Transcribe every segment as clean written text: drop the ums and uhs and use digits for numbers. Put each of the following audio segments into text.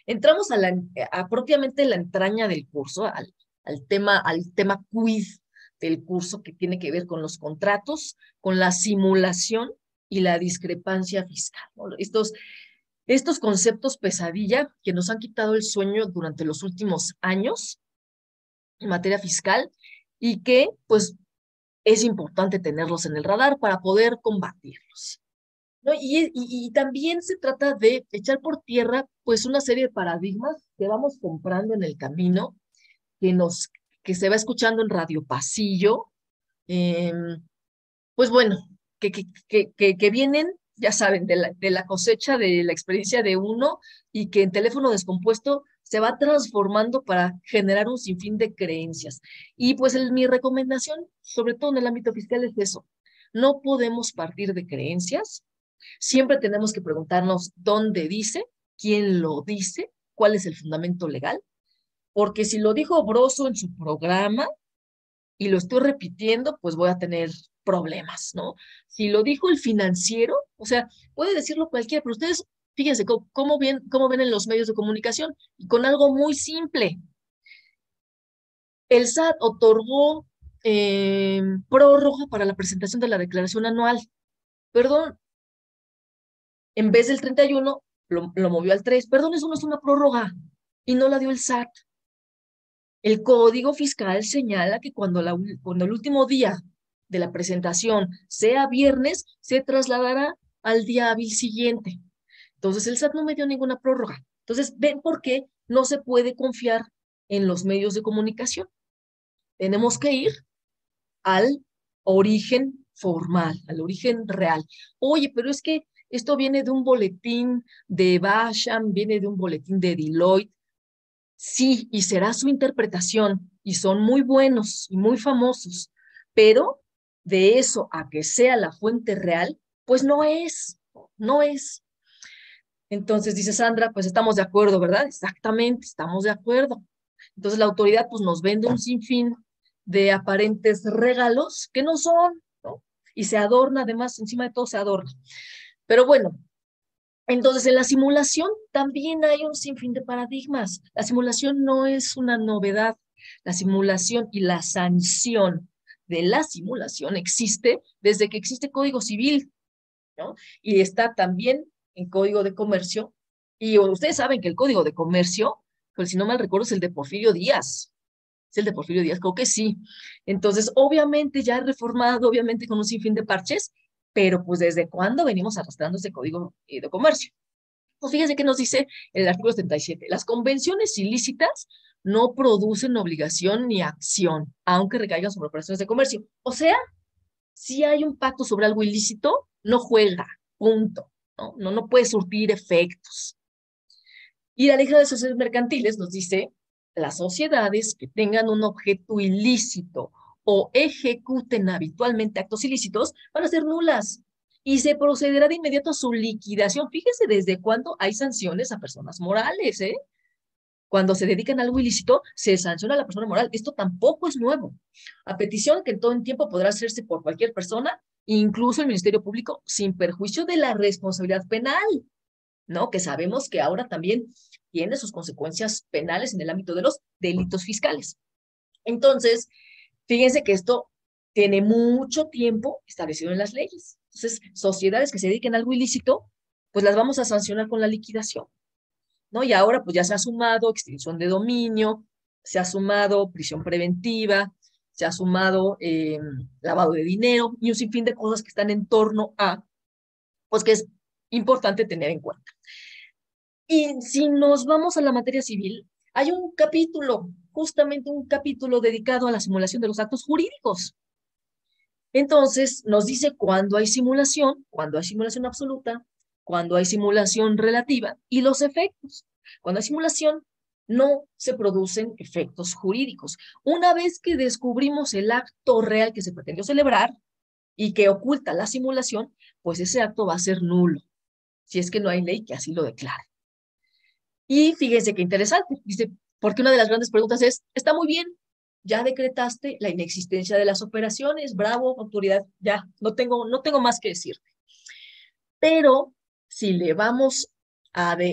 Entramos a propiamente la entraña del curso, al tema quiz del curso que tiene que ver con los contratos, con la simulación y la discrepancia fiscal, ¿no? Estos conceptos pesadilla que nos han quitado el sueño durante los últimos años en materia fiscal y que, pues, es importante tenerlos en el radar para poder combatirlos, ¿no? Y también se trata de echar por tierra, pues, una serie de paradigmas que vamos comprando en el camino, que nos, que se va escuchando en Radio Pasillo, pues bueno, que vienen, ya saben, de la cosecha de la experiencia de uno y que en teléfono descompuesto se va transformando para generar un sinfín de creencias. Y pues mi recomendación, sobre todo en el ámbito fiscal, es eso. No podemos partir de creencias. Siempre tenemos que preguntarnos dónde dice, quién lo dice, cuál es el fundamento legal, porque si lo dijo Broso en su programa, y lo estoy repitiendo, pues voy a tener problemas, ¿no? Si lo dijo el financiero, o sea, puede decirlo cualquiera, pero ustedes, fíjense cómo ven en los medios de comunicación, y con algo muy simple. El SAT otorgó prórroga para la presentación de la declaración anual. Perdón, en vez del 31, lo movió al 3. Perdón, eso no es una prórroga, y no la dio el SAT. El Código Fiscal señala que cuando el último día de la presentación sea viernes, se trasladará al día hábil siguiente. Entonces, el SAT no me dio ninguna prórroga. Entonces, ven por qué no se puede confiar en los medios de comunicación. Tenemos que ir al origen formal, al origen real. Oye, pero es que esto viene de un boletín de Basham, viene de un boletín de Deloitte. Sí, y será su interpretación, y son muy buenos y muy famosos, pero de eso a que sea la fuente real, pues no es. Entonces dice Sandra, pues estamos de acuerdo, ¿verdad? Exactamente, estamos de acuerdo. Entonces la autoridad pues nos vende un sinfín de aparentes regalos que no son, ¿no? Y se adorna, además, encima de todo se adorna. Pero bueno, entonces, en la simulación también hay un sinfín de paradigmas. La simulación no es una novedad. La simulación y la sanción de la simulación existe desde que existe Código Civil, ¿no? Y está también en Código de Comercio. Y ustedes saben que el Código de Comercio, pues si no mal recuerdo, es el de Porfirio Díaz. Es el de Porfirio Díaz, creo que sí. Entonces, obviamente ya reformado, obviamente con un sinfín de parches, pero pues ¿desde cuándo venimos arrastrando ese Código de Comercio? Pues fíjese que nos dice el artículo 77. Las convenciones ilícitas no producen obligación ni acción, aunque recaigan sobre operaciones de comercio. O sea, si hay un pacto sobre algo ilícito, no juega, punto. No puede surtir efectos. Y la ley de sociedades mercantiles nos dice, las sociedades que tengan un objeto ilícito o ejecuten habitualmente actos ilícitos van a ser nulas y se procederá de inmediato a su liquidación. Fíjese desde cuándo hay sanciones a personas morales, ¿eh? Cuando se dedican a algo ilícito, se sanciona a la persona moral. Esto tampoco es nuevo. A petición que en todo el tiempo podrá hacerse por cualquier persona, incluso el Ministerio Público, sin perjuicio de la responsabilidad penal, ¿no? Que sabemos que ahora también tiene sus consecuencias penales en el ámbito de los delitos fiscales. Entonces, fíjense que esto tiene mucho tiempo establecido en las leyes. Entonces, sociedades que se dediquen a algo ilícito, pues las vamos a sancionar con la liquidación, ¿no? Y ahora pues ya se ha sumado extinción de dominio, se ha sumado prisión preventiva, se ha sumado lavado de dinero y un sinfín de cosas que están en torno a, pues que es importante tener en cuenta. Y si nos vamos a la materia civil, hay un capítulo, justamente un capítulo dedicado a la simulación de los actos jurídicos. Entonces, nos dice cuándo hay simulación absoluta, cuándo hay simulación relativa y los efectos. Cuando hay simulación, no se producen efectos jurídicos. Una vez que descubrimos el acto real que se pretendió celebrar y que oculta la simulación, pues ese acto va a ser nulo, si es que no hay ley que así lo declare. Y fíjense qué interesante, dice, porque una de las grandes preguntas es, está muy bien, ya decretaste la inexistencia de las operaciones, bravo, autoridad, ya, no tengo más que decir. Pero si le vamos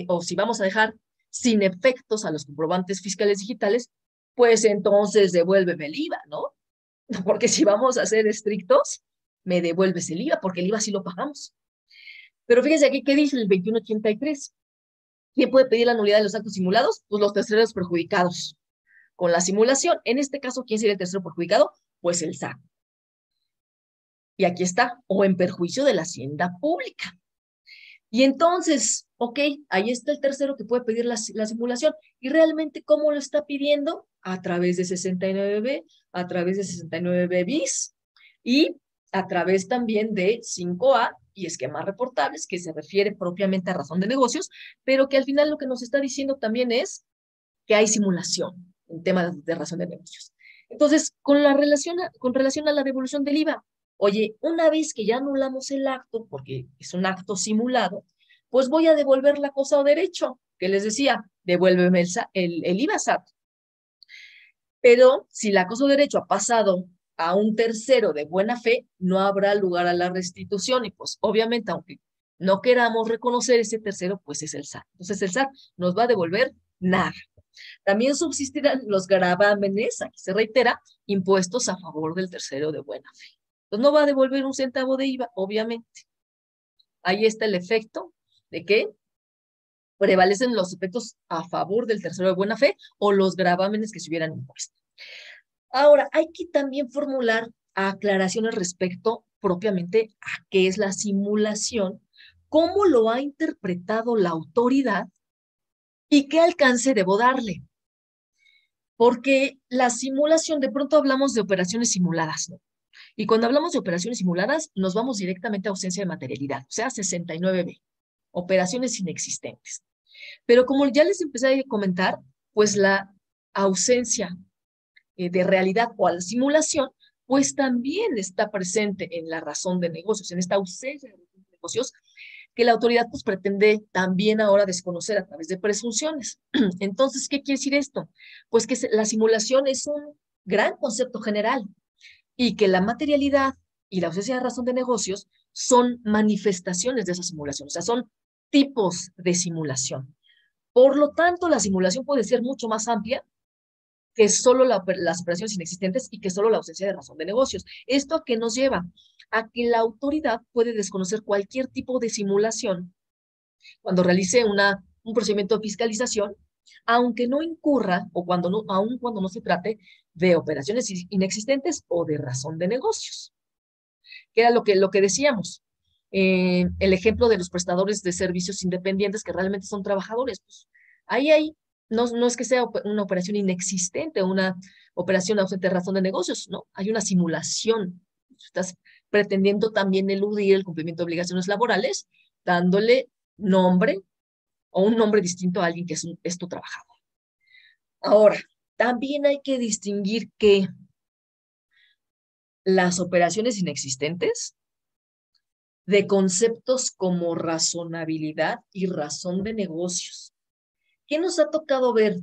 o si vamos a dejar sin efectos a los comprobantes fiscales digitales, pues entonces devuélveme el IVA, ¿no? Porque si vamos a ser estrictos, me devuelves el IVA, porque el IVA sí lo pagamos. Pero fíjense aquí, ¿qué dice el 2183? ¿Quién puede pedir la nulidad de los actos simulados? Pues los terceros perjudicados. Con la simulación, en este caso, ¿quién sería el tercero perjudicado? Pues el SAT. Y aquí está, o en perjuicio de la hacienda pública. Y entonces, ok, ahí está el tercero que puede pedir la simulación. ¿Y realmente cómo lo está pidiendo? A través de 69B, a través de 69B bis y a través también de 5A y esquemas reportables, que se refiere propiamente a razón de negocios, pero que al final lo que nos está diciendo también es que hay simulación en temas de razón de negocios. Entonces, con relación a la devolución del IVA, oye, una vez que ya anulamos el acto, porque es un acto simulado, pues voy a devolver la cosa o derecho, que les decía, devuélveme el IVA SAT. Pero si la cosa o derecho ha pasado a un tercero de buena fe, no habrá lugar a la restitución y pues obviamente, aunque no queramos reconocer ese tercero, pues es el SAT. Entonces el SAT nos va a devolver nada. También subsistirán los gravámenes, aquí se reitera, impuestos a favor del tercero de buena fe. Entonces no va a devolver un centavo de IVA, obviamente. Ahí está el efecto de que prevalecen los efectos a favor del tercero de buena fe o los gravámenes que se hubieran impuesto. Ahora, hay que también formular aclaraciones respecto propiamente a qué es la simulación, cómo lo ha interpretado la autoridad y qué alcance debo darle. Porque la simulación, de pronto hablamos de operaciones simuladas, ¿no? Y cuando hablamos de operaciones simuladas, nos vamos directamente a ausencia de materialidad, o sea, 69B, operaciones inexistentes. Pero como ya les empecé a comentar, pues la ausencia de realidad o a la simulación, pues también está presente en la razón de negocios, en esta ausencia de negocios, que la autoridad pues pretende también ahora desconocer a través de presunciones. Entonces, ¿qué quiere decir esto? Pues que la simulación es un gran concepto general y que la materialidad y la ausencia de razón de negocios son manifestaciones de esa simulación, o sea, son tipos de simulación. Por lo tanto, la simulación puede ser mucho más amplia que solo las operaciones inexistentes y que solo la ausencia de razón de negocios. ¿Esto a qué nos lleva? A que la autoridad puede desconocer cualquier tipo de simulación cuando realice un procedimiento de fiscalización, aunque no incurra o aun cuando no se trate de operaciones inexistentes o de razón de negocios, que era lo que decíamos. El ejemplo de los prestadores de servicios independientes que realmente son trabajadores, pues ahí no es que sea una operación inexistente, una operación ausente de razón de negocios, ¿no? Hay una simulación. Estás pretendiendo también eludir el cumplimiento de obligaciones laborales, dándole nombre o un nombre distinto a alguien que es tu trabajador. Ahora, también hay que distinguir que las operaciones inexistentes de conceptos como razonabilidad y razón de negocios. ¿Qué nos ha tocado ver?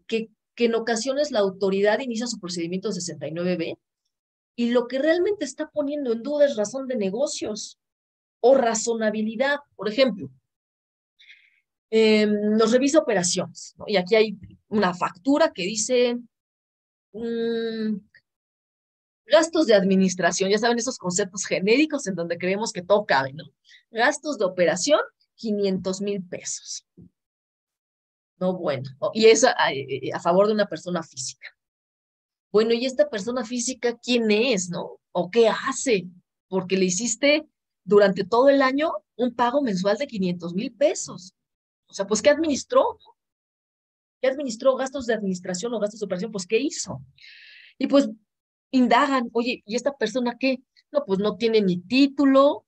Que en ocasiones la autoridad inicia su procedimiento 69B y lo que realmente está poniendo en duda es razón de negocios o razonabilidad. Por ejemplo, nos revisa operaciones, ¿no? Y aquí hay una factura que dice gastos de administración, ya saben, esos conceptos genéricos en donde creemos que todo cabe, ¿no? Gastos de operación, 500,000 pesos. No, bueno, y eso a favor de una persona física. Bueno, ¿y esta persona física quién es, no? ¿O qué hace? Porque le hiciste durante todo el año un pago mensual de 500,000 pesos. O sea, pues, ¿qué administró? ¿Qué administró? ¿Gastos de administración o gastos de operación? Pues, ¿qué hizo? Y pues indagan, oye, ¿y esta persona qué? No, pues no tiene ni título,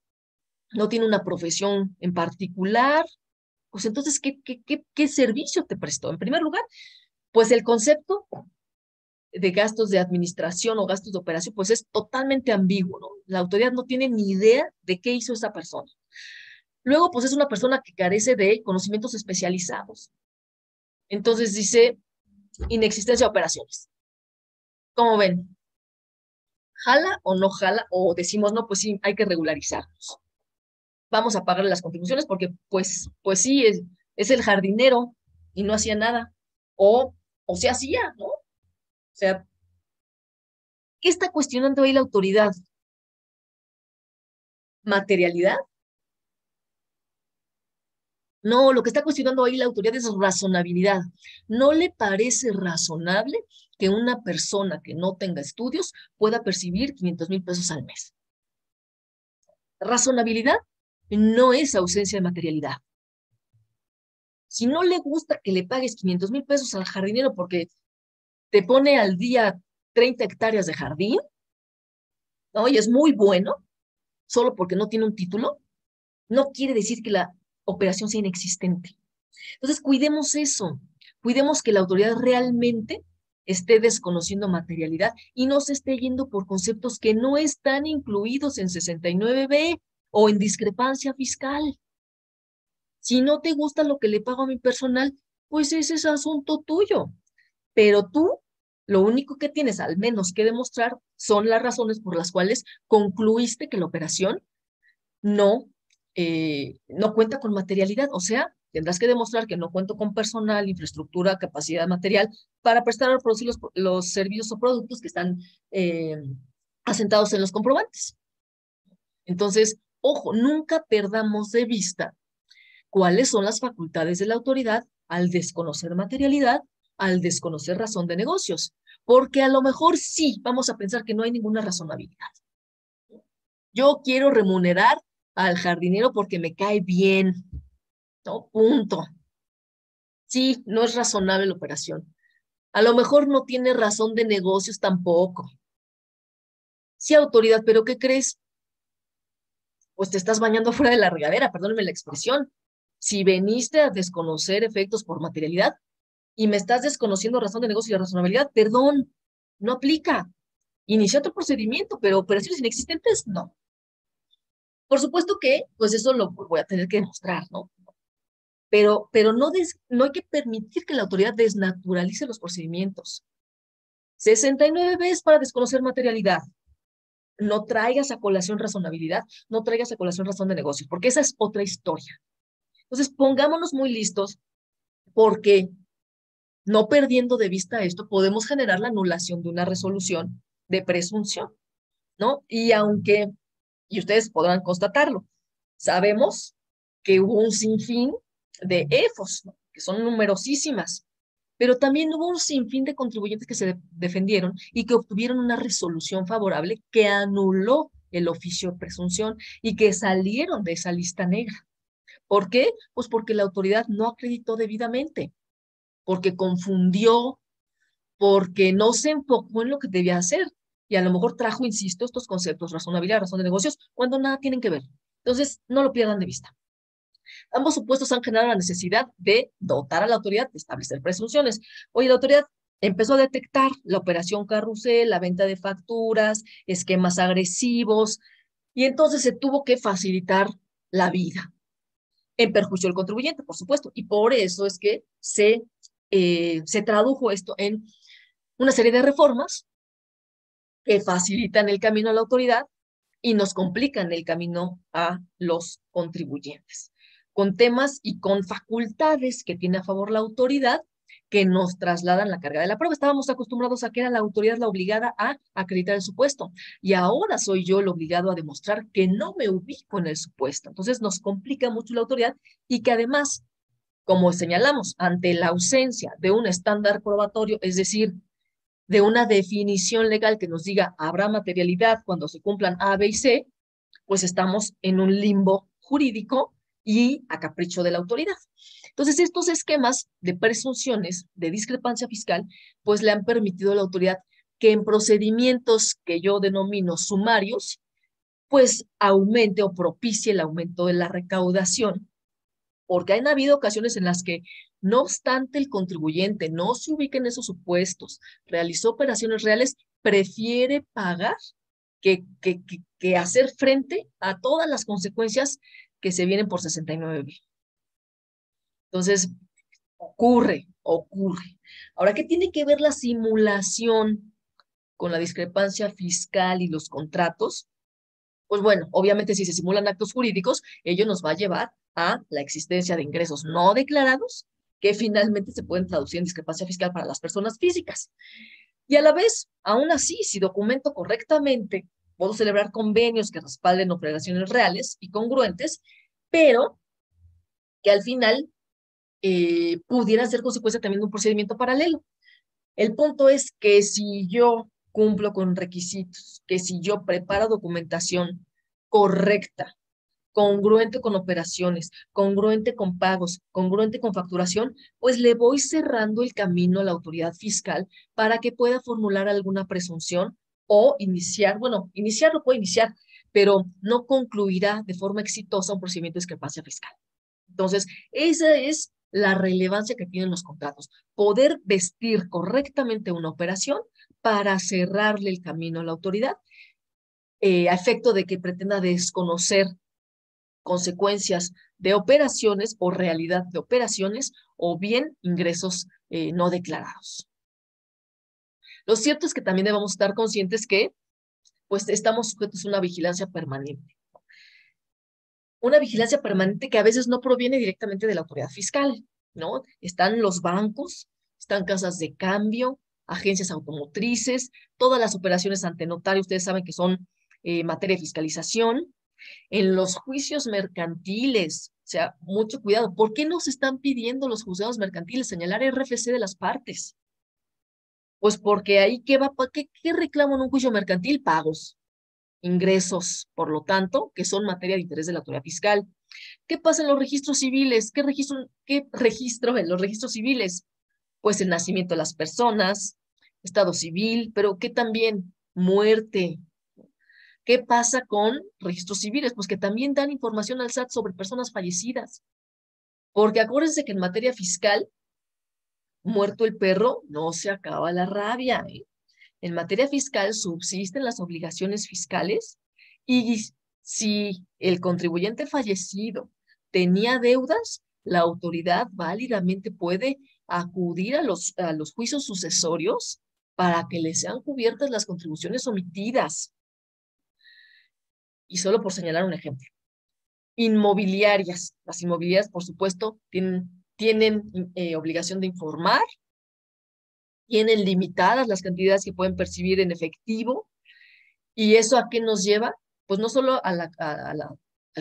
no tiene una profesión en particular. Pues entonces, ¿qué servicio te prestó? En primer lugar, pues el concepto de gastos de administración o gastos de operación, pues es totalmente ambiguo, ¿no? La autoridad no tiene ni idea de qué hizo esa persona. Luego, pues es una persona que carece de conocimientos especializados. Entonces dice, inexistencia de operaciones. ¿Cómo ven? ¿Jala o no jala? O decimos, no, pues sí, hay que regularizarnos. Vamos a pagarle las contribuciones porque, pues sí, es el jardinero, y no hacía nada. O se hacía, ¿no? O sea, ¿qué está cuestionando ahí la autoridad? ¿Materialidad? No, lo que está cuestionando ahí la autoridad es razonabilidad. ¿No le parece razonable que una persona que no tenga estudios pueda percibir 500,000 pesos al mes? Razonabilidad no es ausencia de materialidad. Si no le gusta que le pagues 500,000 pesos al jardinero porque te pone al día 30 hectáreas de jardín, ¿no? Y es muy bueno, solo porque no tiene un título, no quiere decir que la operación sea inexistente. Entonces, cuidemos eso, cuidemos que la autoridad realmente esté desconociendo materialidad y no se esté yendo por conceptos que no están incluidos en 69B o en discrepancia fiscal. Si no te gusta lo que le pago a mi personal, pues ese es asunto tuyo. Pero tú, lo único que tienes al menos que demostrar son las razones por las cuales concluiste que la operación no, no cuenta con materialidad. O sea, tendrás que demostrar que no cuento con personal, infraestructura, capacidad material para prestar o producir los servicios o productos que están eh, asentados en los comprobantes. Entonces, ojo, nunca perdamos de vista cuáles son las facultades de la autoridad al desconocer materialidad, al desconocer razón de negocios, porque a lo mejor sí vamos a pensar que no hay ninguna razonabilidad. Yo quiero remunerar al jardinero porque me cae bien, ¿no? Punto. Sí, no es razonable la operación. A lo mejor no tiene razón de negocios tampoco. Sí, autoridad, pero ¿qué crees? Pues te estás bañando fuera de la regadera, perdóneme la expresión. Si veniste a desconocer efectos por materialidad y me estás desconociendo razón de negocio y razonabilidad, perdón, no aplica. Inicia otro procedimiento, pero operaciones inexistentes, no. Por supuesto que, pues eso lo voy a tener que demostrar, ¿no? Pero no, no hay que permitir que la autoridad desnaturalice los procedimientos. 69 veces para desconocer materialidad. No traigas a colación razonabilidad, no traigas a colación razón de negocios, porque esa es otra historia. Entonces, pongámonos muy listos porque no perdiendo de vista esto, podemos generar la anulación de una resolución de presunción, ¿no? Y ustedes podrán constatarlo, sabemos que hubo un sinfín de EFOS, ¿no? Que son numerosísimas, pero también hubo un sinfín de contribuyentes que se defendieron y que obtuvieron una resolución favorable que anuló el oficio de presunción y que salieron de esa lista negra. ¿Por qué? Pues porque la autoridad no acreditó debidamente, porque confundió, porque no se enfocó en lo que debía hacer y a lo mejor trajo, insisto, estos conceptos, razonabilidad, razón de negocios, cuando nada tienen que ver. Entonces, no lo pierdan de vista. Ambos supuestos han generado la necesidad de dotar a la autoridad de establecer presunciones. Oye, la autoridad empezó a detectar la operación carrusel, la venta de facturas, esquemas agresivos, y entonces se tuvo que facilitar la vida en perjuicio del contribuyente, por supuesto. Y por eso es que se tradujo esto en una serie de reformas que facilitan el camino a la autoridad y nos complican el camino a los contribuyentes, con temas y con facultades que tiene a favor la autoridad que nos trasladan la carga de la prueba. Estábamos acostumbrados a que era la autoridad la obligada a acreditar el supuesto y ahora soy yo el obligado a demostrar que no me ubico en el supuesto. Entonces nos complica mucho la autoridad y que además, como señalamos, ante la ausencia de un estándar probatorio, es decir, de una definición legal que nos diga habrá materialidad cuando se cumplan A, B y C, pues estamos en un limbo jurídico y a capricho de la autoridad. Entonces, estos esquemas de presunciones de discrepancia fiscal, pues le han permitido a la autoridad que en procedimientos que yo denomino sumarios, pues aumente o propicie el aumento de la recaudación, porque han habido ocasiones en las que, no obstante el contribuyente no se ubique en esos supuestos, realizó operaciones reales, prefiere pagar que hacer frente a todas las consecuencias que se vienen por 69B. Entonces, ocurre. Ahora, ¿qué tiene que ver la simulación con la discrepancia fiscal y los contratos? Pues bueno, obviamente si se simulan actos jurídicos, ello nos va a llevar a la existencia de ingresos no declarados que finalmente se pueden traducir en discrepancia fiscal para las personas físicas. Y a la vez, aún así, si documento correctamente, puedo celebrar convenios que respalden operaciones reales y congruentes, pero que al final pudiera ser consecuencia también de un procedimiento paralelo. El punto es que si yo cumplo con requisitos, que si yo preparo documentación correcta, congruente con operaciones, congruente con pagos, congruente con facturación, pues le voy cerrando el camino a la autoridad fiscal para que pueda formular alguna presunción o iniciar, bueno, iniciar lo puede iniciar, pero no concluirá de forma exitosa un procedimiento de discrepancia fiscal. Entonces, esa es la relevancia que tienen los contratos, poder vestir correctamente una operación para cerrarle el camino a la autoridad, a efecto de que pretenda desconocer consecuencias de operaciones o realidad de operaciones o bien ingresos no declarados. Lo cierto es que también debemos estar conscientes que pues estamos sujetos a una vigilancia permanente. Una vigilancia permanente que a veces no proviene directamente de la autoridad fiscal, ¿no? Están los bancos, están casas de cambio, agencias automotrices, todas las operaciones ante notario, ustedes saben que son materia de fiscalización, en los juicios mercantiles, o sea, mucho cuidado. ¿Por qué nos están pidiendo los juzgados mercantiles señalar RFC de las partes? Pues porque ahí, ¿qué reclamo en un juicio mercantil? Pagos, ingresos, por lo tanto, que son materia de interés de la autoridad fiscal. ¿Qué pasa en los registros civiles? ¿Qué registro en los registros civiles? Pues el nacimiento de las personas, estado civil, pero ¿qué también? Muerte. ¿Qué pasa con registros civiles? Pues que también dan información al SAT sobre personas fallecidas. Porque acuérdense que en materia fiscal, muerto el perro, no se acaba la rabia, ¿eh? En materia fiscal subsisten las obligaciones fiscales y si el contribuyente fallecido tenía deudas, la autoridad válidamente puede acudir a los juicios sucesorios para que le sean cubiertas las contribuciones omitidas. Y solo por señalar un ejemplo. Inmobiliarias. Las inmobiliarias, por supuesto, tienen obligación de informar, tienen limitadas las cantidades que pueden percibir en efectivo, y eso a qué nos lleva, pues no solo al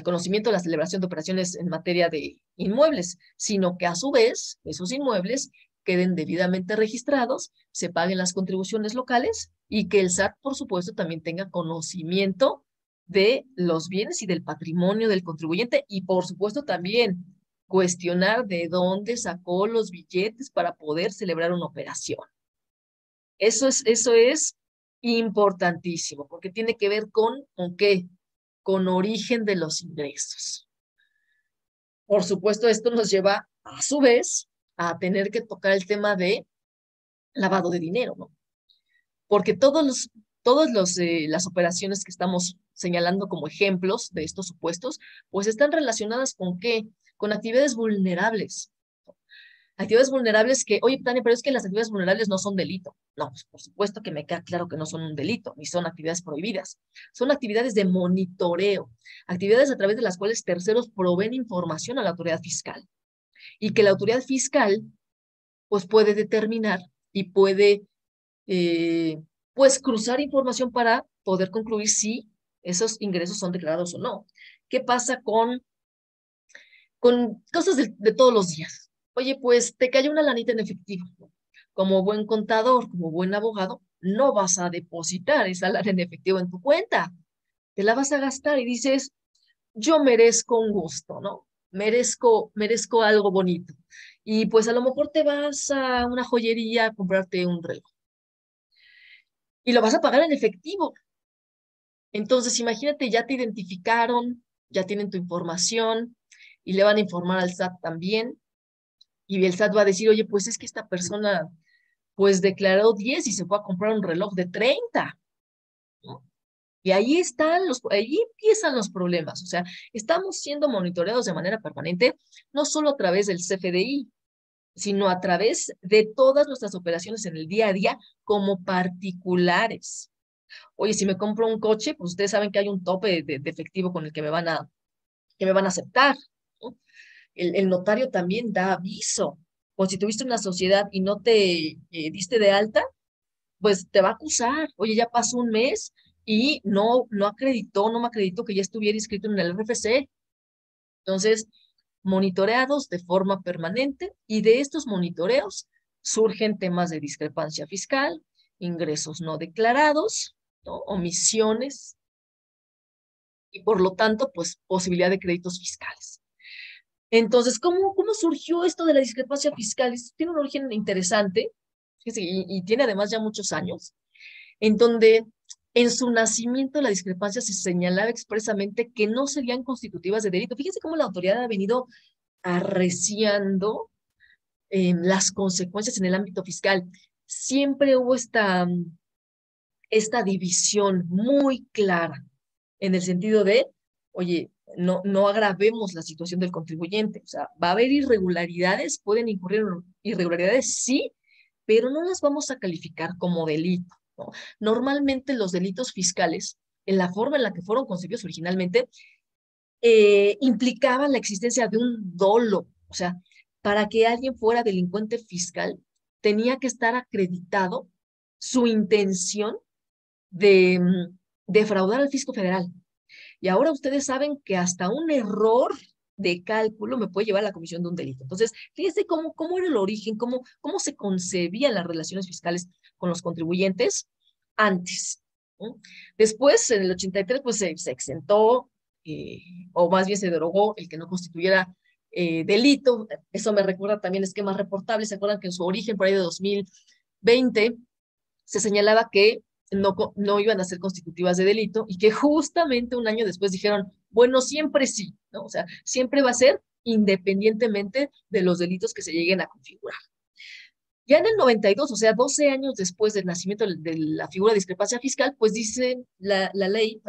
conocimiento de la celebración de operaciones en materia de inmuebles, sino que a su vez esos inmuebles queden debidamente registrados, se paguen las contribuciones locales y que el SAT, por supuesto, también tenga conocimiento de los bienes y del patrimonio del contribuyente y, por supuesto, también cuestionar de dónde sacó los billetes para poder celebrar una operación. Eso es importantísimo, porque tiene que ver ¿con qué? Con origen de los ingresos. Por supuesto, esto nos lleva, a su vez, a tener que tocar el tema de lavado de dinero, ¿no? Porque las operaciones que estamos señalando como ejemplos de estos supuestos, pues están relacionadas ¿con qué? Con actividades vulnerables. Actividades vulnerables que, oye, Tania, pero es que las actividades vulnerables no son delito. No, pues por supuesto que me queda claro que no son un delito, ni son actividades prohibidas. Son actividades de monitoreo, actividades a través de las cuales terceros proveen información a la autoridad fiscal y que la autoridad fiscal, pues puede determinar y puede, pues, cruzar información para poder concluir si esos ingresos son declarados o no. ¿Qué pasa con cosas de todos los días? Oye, pues te cayó una lanita en efectivo. Como buen contador, como buen abogado, no vas a depositar esa lana en efectivo en tu cuenta. Te la vas a gastar y dices, yo merezco un gusto, ¿no? Merezco algo bonito. Y pues a lo mejor te vas a una joyería a comprarte un reloj. Y lo vas a pagar en efectivo. Entonces, imagínate, ya te identificaron, ya tienen tu información y le van a informar al SAT también. Y el SAT va a decir, oye, pues es que esta persona pues declaró 10 y se fue a comprar un reloj de 30, ¿no? Y ahí empiezan los problemas. O sea, estamos siendo monitoreados de manera permanente, no solo a través del CFDI, sino a través de todas nuestras operaciones en el día a día como particulares. Oye, si me compro un coche, pues ustedes saben que hay un tope de efectivo con el que me van a aceptar, ¿no? El notario también da aviso o si tuviste una sociedad y no te diste de alta, pues te va a acusar. Oye, ya pasó un mes y no me acreditó que ya estuviera inscrito en el RFC. Entonces, monitoreados de forma permanente y de estos monitoreos surgen temas de discrepancia fiscal, ingresos no declarados, ¿no? Omisiones y por lo tanto, pues posibilidad de créditos fiscales. Entonces, ¿cómo surgió esto de la discrepancia fiscal? Tiene un origen interesante, fíjese, y tiene además ya muchos años, en donde en su nacimiento la discrepancia se señalaba expresamente que no serían constitutivas de delito. Fíjense cómo la autoridad ha venido arreciando las consecuencias en el ámbito fiscal. Siempre hubo esta división muy clara en el sentido de, oye, no agravemos la situación del contribuyente. O sea, va a haber irregularidades, pueden incurrir irregularidades, sí, pero no las vamos a calificar como delito, ¿no? Normalmente los delitos fiscales, en la forma en la que fueron concebidos originalmente, implicaban la existencia de un dolo. O sea, para que alguien fuera delincuente fiscal, tenía que estar acreditado su intención de defraudar al fisco federal. Y ahora ustedes saben que hasta un error de cálculo me puede llevar a la comisión de un delito. Entonces, fíjense cómo era el origen, cómo se concebían las relaciones fiscales con los contribuyentes antes, ¿no? Después, en el 83, pues se exentó, o más bien se derogó el que no constituyera delito. Eso me recuerda también esquemas reportables. ¿Se acuerdan que en su origen, por ahí de 2020, se señalaba que no iban a ser constitutivas de delito y que justamente un año después dijeron, bueno, siempre sí, ¿no? O sea, siempre va a ser independientemente de los delitos que se lleguen a configurar. Ya en el 92, o sea, 12 años después del nacimiento de la figura de discrepancia fiscal, pues dice la ley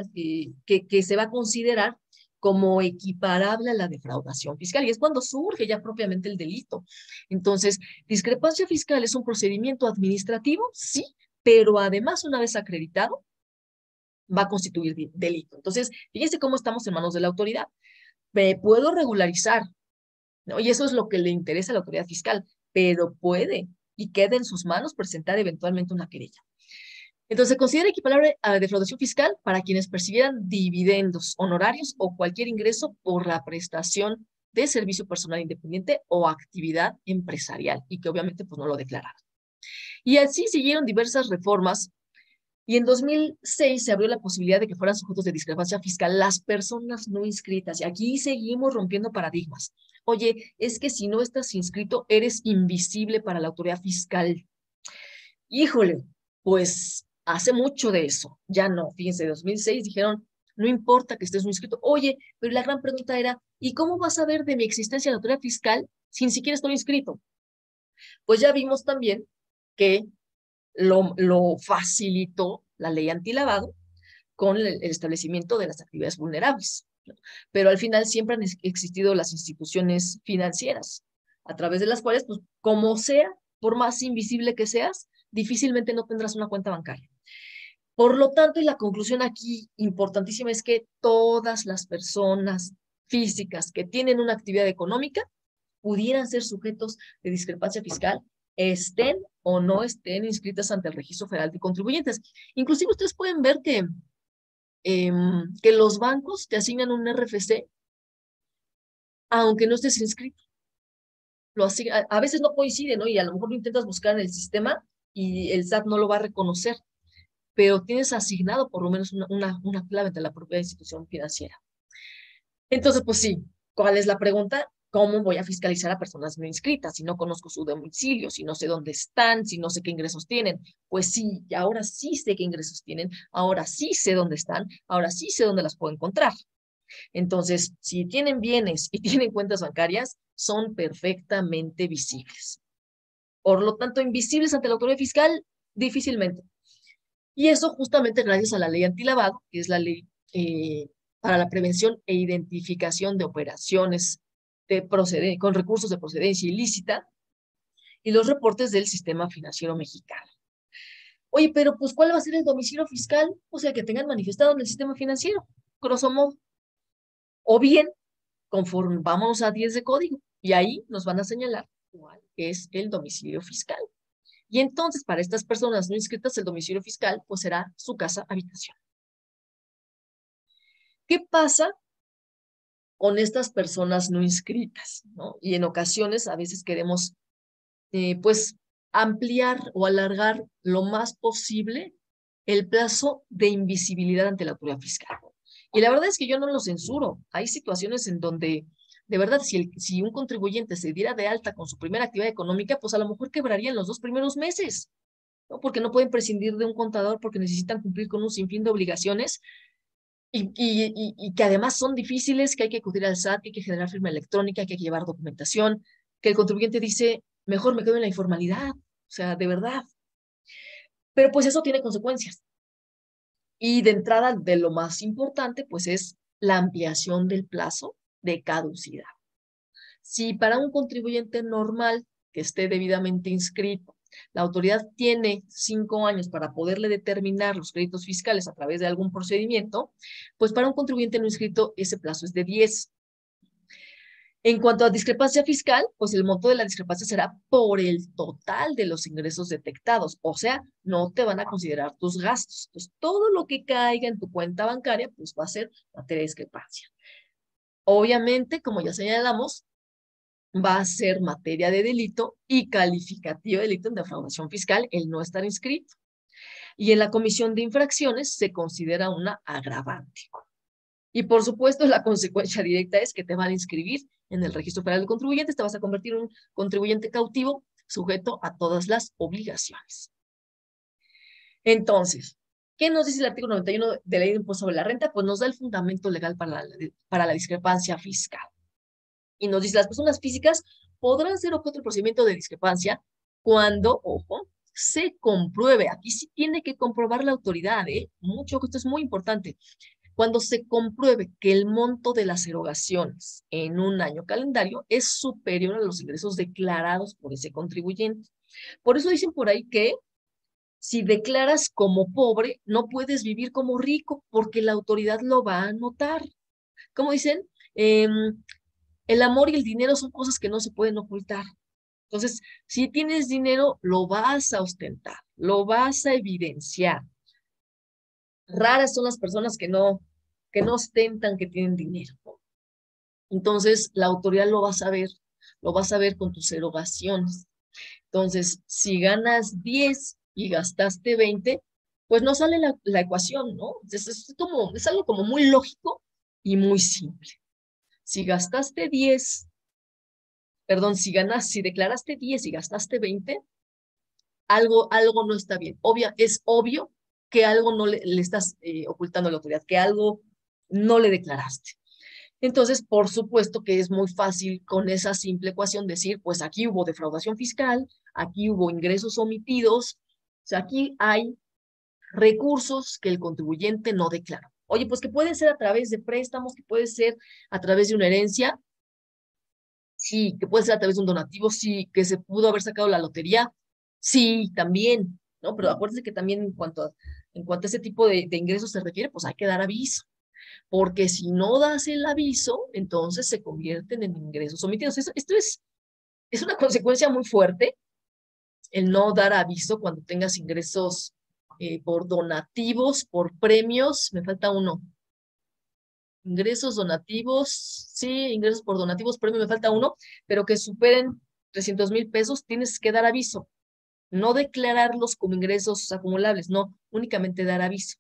que se va a considerar como equiparable a la defraudación fiscal, y es cuando surge ya propiamente el delito. Entonces, discrepancia fiscal es un procedimiento administrativo, sí, pero además, una vez acreditado, va a constituir delito. Entonces, fíjense cómo estamos en manos de la autoridad. Me puedo regularizar, ¿no? Y eso es lo que le interesa a la autoridad fiscal, pero puede y queda en sus manos presentar eventualmente una querella. Entonces, se considera equiparable a la defraudación fiscal para quienes percibieran dividendos, honorarios o cualquier ingreso por la prestación de servicio personal independiente o actividad empresarial y que obviamente pues no lo declararon. Y así siguieron diversas reformas y en 2006 se abrió la posibilidad de que fueran sujetos de discrepancia fiscal las personas no inscritas. Y aquí seguimos rompiendo paradigmas. Oye, es que si no estás inscrito, eres invisible para la autoridad fiscal. Híjole, pues hace mucho de eso. Ya no, fíjense, en 2006 dijeron, no importa que estés no inscrito. Oye, pero la gran pregunta era, ¿y cómo vas a ver de mi existencia en la autoridad fiscal si ni siquiera estoy inscrito? Pues ya vimos también que lo facilitó la ley antilavado con el establecimiento de las actividades vulnerables, ¿no? Pero al final siempre han existido las instituciones financieras, a través de las cuales, pues, como sea, por más invisible que seas, difícilmente no tendrás una cuenta bancaria. Por lo tanto, y la conclusión aquí importantísima es que todas las personas físicas que tienen una actividad económica pudieran ser sujetos de discrepancia fiscal, estén o no estén inscritas ante el Registro Federal de Contribuyentes. Inclusive ustedes pueden ver que los bancos te asignan un RFC aunque no estés inscrito. A veces no coincide, ¿no? Y a lo mejor lo intentas buscar en el sistema y el SAT no lo va a reconocer, pero tienes asignado por lo menos una clave de la propia institución financiera. Entonces, pues sí, ¿cuál es la pregunta? ¿Cómo voy a fiscalizar a personas no inscritas si no conozco su domicilio, si no sé dónde están, si no sé qué ingresos tienen? Pues sí, ahora sí sé qué ingresos tienen, ahora sí sé dónde están, ahora sí sé dónde las puedo encontrar. Entonces, si tienen bienes y tienen cuentas bancarias, son perfectamente visibles. Por lo tanto, invisibles ante la autoridad fiscal, difícilmente. Y eso justamente gracias a la ley antilavado, que es la ley para la prevención e identificación de operaciones con recursos de procedencia ilícita y los reportes del sistema financiero mexicano. Oye, pero pues, ¿cuál va a ser el domicilio fiscal? O sea, que tengan manifestado en el sistema financiero, grosso modo. O bien, conforme vamos a 10 de código, y ahí nos van a señalar cuál es el domicilio fiscal. Y entonces, para estas personas no inscritas, el domicilio fiscal pues será su casa habitación. ¿Qué pasa con estas personas no inscritas, ¿no? Y en ocasiones a veces queremos pues ampliar o alargar lo más posible el plazo de invisibilidad ante la autoridad fiscal. Y la verdad es que yo no lo censuro. Hay situaciones en donde, de verdad, si un contribuyente se diera de alta con su primera actividad económica, pues a lo mejor quebraría en los 2 primeros meses, ¿no? Porque no pueden prescindir de un contador porque necesitan cumplir con un sinfín de obligaciones y que además son difíciles, que hay que acudir al SAT, que hay que generar firma electrónica, que hay que llevar documentación, que el contribuyente dice, mejor me quedo en la informalidad, o sea, de verdad. Pero pues eso tiene consecuencias. Y de entrada, de lo más importante, pues es la ampliación del plazo de caducidad. Si para un contribuyente normal que esté debidamente inscrito, la autoridad tiene 5 años para poderle determinar los créditos fiscales a través de algún procedimiento, pues para un contribuyente no inscrito ese plazo es de 10. En cuanto a discrepancia fiscal, pues el monto de la discrepancia será por el total de los ingresos detectados, o sea, no te van a considerar tus gastos. Entonces, todo lo que caiga en tu cuenta bancaria, pues va a ser materia de discrepancia. Obviamente, como ya señalamos, va a ser materia de delito y calificativo de delito en defraudación fiscal el no estar inscrito. Y en la comisión de infracciones se considera una agravante. Y por supuesto, la consecuencia directa es que te van a inscribir en el Registro Federal de Contribuyentes, te vas a convertir en un contribuyente cautivo sujeto a todas las obligaciones. Entonces, ¿qué nos dice el artículo 91 de la Ley de Impuesto sobre la Renta? Pues nos da el fundamento legal para la discrepancia fiscal. Y nos dice, las personas físicas podrán ser objeto del procedimiento de discrepancia cuando, ojo, se compruebe. Aquí sí tiene que comprobar la autoridad, ¿eh? Mucho, esto es muy importante. Cuando se compruebe que el monto de las erogaciones en un año calendario es superior a los ingresos declarados por ese contribuyente. Por eso dicen por ahí que si declaras como pobre, no puedes vivir como rico porque la autoridad lo va a notar. Como dicen, el amor y el dinero son cosas que no se pueden ocultar. Entonces, si tienes dinero, lo vas a ostentar, lo vas a evidenciar. Raras son las personas que no ostentan que tienen dinero, ¿no? Entonces, la autoridad lo va a saber con tus erogaciones. Entonces, si ganas 10 y gastaste 20, pues no sale la ecuación, ¿no? Es algo como muy lógico y muy simple. Si gastaste 10, perdón, si declaraste 10 y gastaste 20, algo no está bien. Es obvio que algo no le estás ocultando a la autoridad, que algo no le declaraste. Entonces, por supuesto que es muy fácil con esa simple ecuación decir, pues aquí hubo defraudación fiscal, aquí hubo ingresos omitidos, o sea, aquí hay recursos que el contribuyente no declaró. Oye, pues que puede ser a través de préstamos, que puede ser a través de una herencia, sí, que puede ser a través de un donativo, sí, que se pudo haber sacado la lotería, sí, también, ¿no? Pero acuérdense que también en cuanto a ese tipo de ingresos se refiere, pues hay que dar aviso, porque si no das el aviso, entonces se convierten en ingresos omitidos. Esto es una consecuencia muy fuerte, el no dar aviso cuando tengas ingresos por donativos, por premios, me falta uno. Ingresos donativos, sí, ingresos por donativos, premio, me falta uno, pero que superen 300,000 pesos, tienes que dar aviso. No declararlos como ingresos acumulables, no, únicamente dar aviso.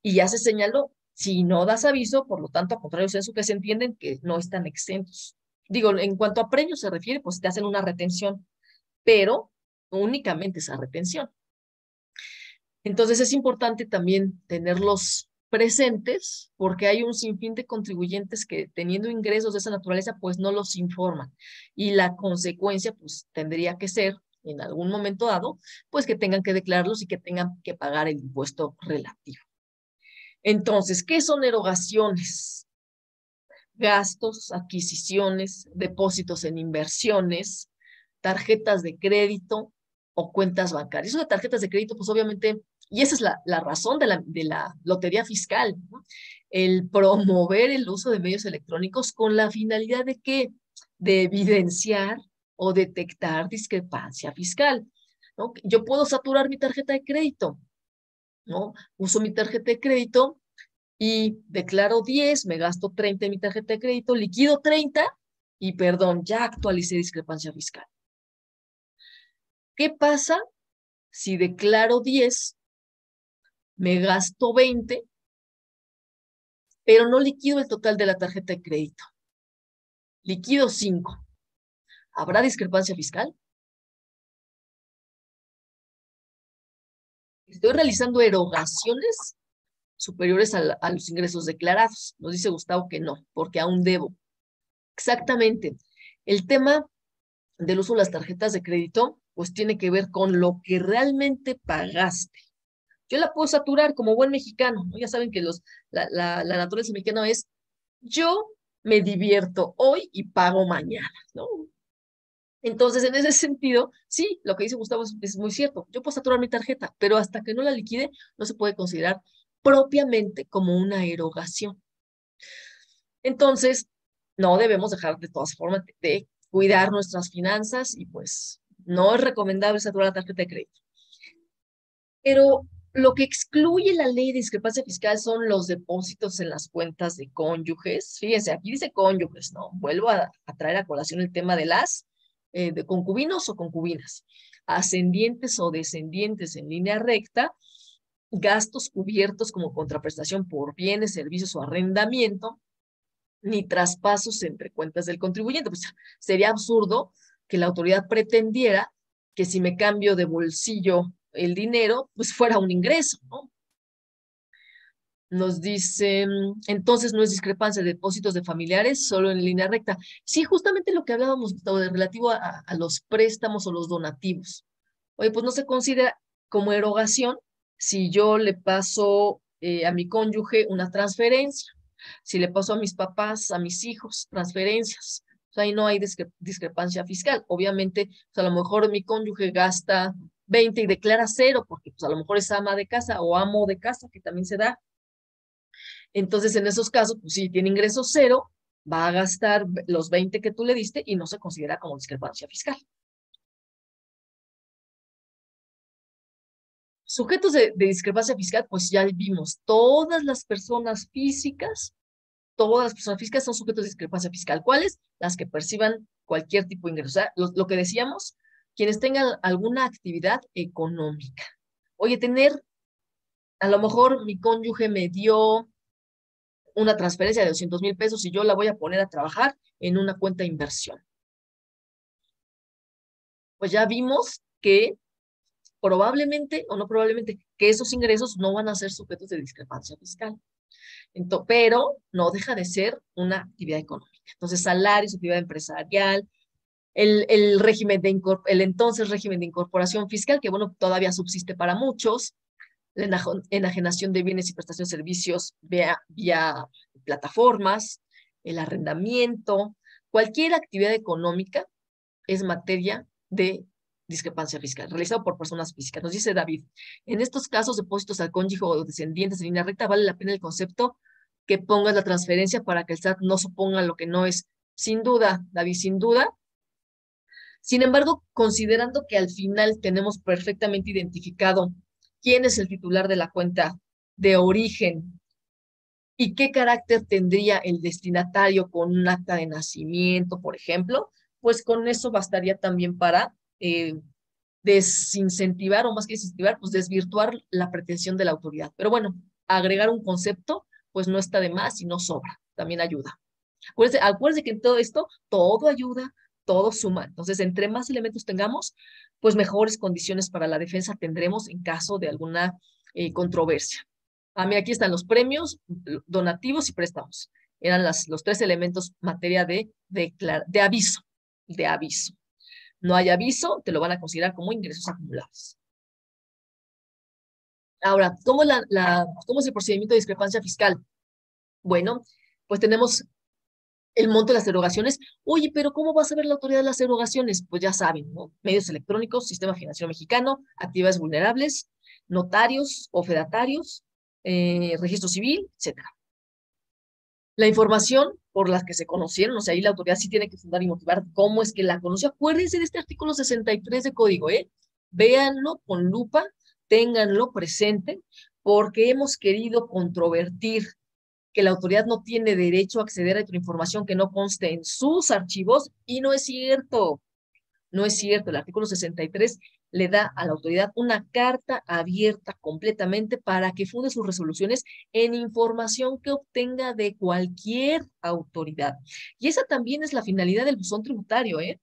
Y ya se señaló, si no das aviso, por lo tanto, a contrario de eso que se entienden que no están exentos. Digo, en cuanto a premios se refiere, pues te hacen una retención, pero únicamente esa retención. Entonces es importante también tenerlos presentes porque hay un sinfín de contribuyentes que teniendo ingresos de esa naturaleza pues no los informan y la consecuencia pues tendría que ser en algún momento dado pues que tengan que declararlos y que tengan que pagar el impuesto relativo. Entonces, ¿qué son erogaciones? Gastos, adquisiciones, depósitos en inversiones, tarjetas de crédito o cuentas bancarias. Eso de tarjetas de crédito, pues obviamente, y esa es la razón de la lotería fiscal, ¿no? El promover el uso de medios electrónicos con la finalidad de que, de evidenciar o detectar discrepancia fiscal, ¿no? Yo puedo saturar mi tarjeta de crédito, ¿no? Uso mi tarjeta de crédito y declaro 10, me gasto 30 en mi tarjeta de crédito, liquido 30 y perdón, ya actualicé discrepancia fiscal. ¿Qué pasa si declaro 10, me gasto 20, pero no liquido el total de la tarjeta de crédito? Liquido 5. ¿Habrá discrepancia fiscal? Estoy realizando erogaciones superiores a los ingresos declarados. Nos dice Gustavo que no, porque aún debo. Exactamente. El tema del uso de las tarjetas de crédito, pues tiene que ver con lo que realmente pagaste. Yo la puedo saturar como buen mexicano, ¿no? Ya saben que la naturaleza mexicana es, yo me divierto hoy y pago mañana, ¿no? Entonces, en ese sentido, sí, lo que dice Gustavo es muy cierto. Yo puedo saturar mi tarjeta, pero hasta que no la liquide, no se puede considerar propiamente como una erogación. Entonces, no debemos dejar de todas formas de cuidar nuestras finanzas y pues no es recomendable saturar la tarjeta de crédito. Pero lo que excluye la ley de discrepancia fiscal son los depósitos en las cuentas de cónyuges. Fíjense, aquí dice cónyuges, ¿no? Vuelvo a traer a colación el tema de las de concubinos o concubinas, ascendientes o descendientes en línea recta, gastos cubiertos como contraprestación por bienes, servicios o arrendamiento, ni traspasos entre cuentas del contribuyente. Pues sería absurdo que la autoridad pretendiera que si me cambio de bolsillo el dinero, pues fuera un ingreso, ¿no? Nos dicen, entonces no es discrepancia de depósitos de familiares, solo en línea recta. Sí, justamente lo que hablábamos Gustavo, de relativo a los préstamos o los donativos. Oye, pues no se considera como erogación si yo le paso a mi cónyuge una transferencia, si le paso a mis papás, a mis hijos, transferencias. O sea, ahí no hay discrepancia fiscal. Obviamente, pues a lo mejor mi cónyuge gasta 20 y declara 0, porque pues a lo mejor es ama de casa o amo de casa, que también se da. Entonces, en esos casos, pues si tiene ingreso 0, va a gastar los 20 que tú le diste y no se considera como discrepancia fiscal. Sujetos de discrepancia fiscal, pues ya vimos, todas las personas físicas son sujetos de discrepancia fiscal. ¿Cuáles? Las que perciban cualquier tipo de ingreso. O sea, lo que decíamos, quienes tengan alguna actividad económica. Oye, a lo mejor mi cónyuge me dio una transferencia de 200,000 pesos y yo la voy a poner a trabajar en una cuenta de inversión. Pues ya vimos que probablemente o no probablemente que esos ingresos no van a ser sujetos de discrepancia fiscal. Pero no deja de ser una actividad económica. Entonces, salarios, actividad empresarial, el entonces régimen de incorporación fiscal, que bueno, todavía subsiste para muchos, la enajenación de bienes y prestación de servicios vía plataformas, el arrendamiento, cualquier actividad económica es materia de discrepancia fiscal, realizado por personas físicas. Nos dice David, en estos casos, depósitos al cónyuge o descendientes en línea recta, vale la pena el concepto que pongas la transferencia para que el SAT no suponga lo que no es. Sin duda, David, sin duda. Sin embargo, considerando que al final tenemos perfectamente identificado quién es el titular de la cuenta de origen y qué carácter tendría el destinatario con un acta de nacimiento, por ejemplo, pues con eso bastaría también para desincentivar o más que desincentivar, pues desvirtuar la pretensión de la autoridad. Pero bueno, agregar un concepto, pues no está de más y no sobra, también ayuda. Acuérdense que en todo esto, todo ayuda, todo suma. Entonces, entre más elementos tengamos, pues mejores condiciones para la defensa tendremos en caso de alguna controversia. Mira, aquí están los premios, donativos y préstamos. Eran los tres elementos materia de aviso, de aviso. No hay aviso, te lo van a considerar como ingresos acumulados. Ahora, ¿cómo es el procedimiento de discrepancia fiscal? Bueno, pues tenemos el monto de las erogaciones. Oye, pero ¿cómo va a saber la autoridad de las erogaciones? Pues ya saben, ¿no? Medios electrónicos, Sistema Financiero Mexicano, actividades vulnerables, notarios o fedatarios, registro civil, etcétera. La información por la que se conocieron, o sea, ahí la autoridad sí tiene que fundar y motivar cómo es que la conoció. Acuérdense de este artículo 63 de código, ¿eh? Véanlo con lupa, ténganlo presente, porque hemos querido controvertir que la autoridad no tiene derecho a acceder a información que no conste en sus archivos, y no es cierto. No es cierto, el artículo 63 le da a la autoridad una carta abierta completamente para que funde sus resoluciones en información que obtenga de cualquier autoridad. Y esa también es la finalidad del buzón tributario, ¿eh?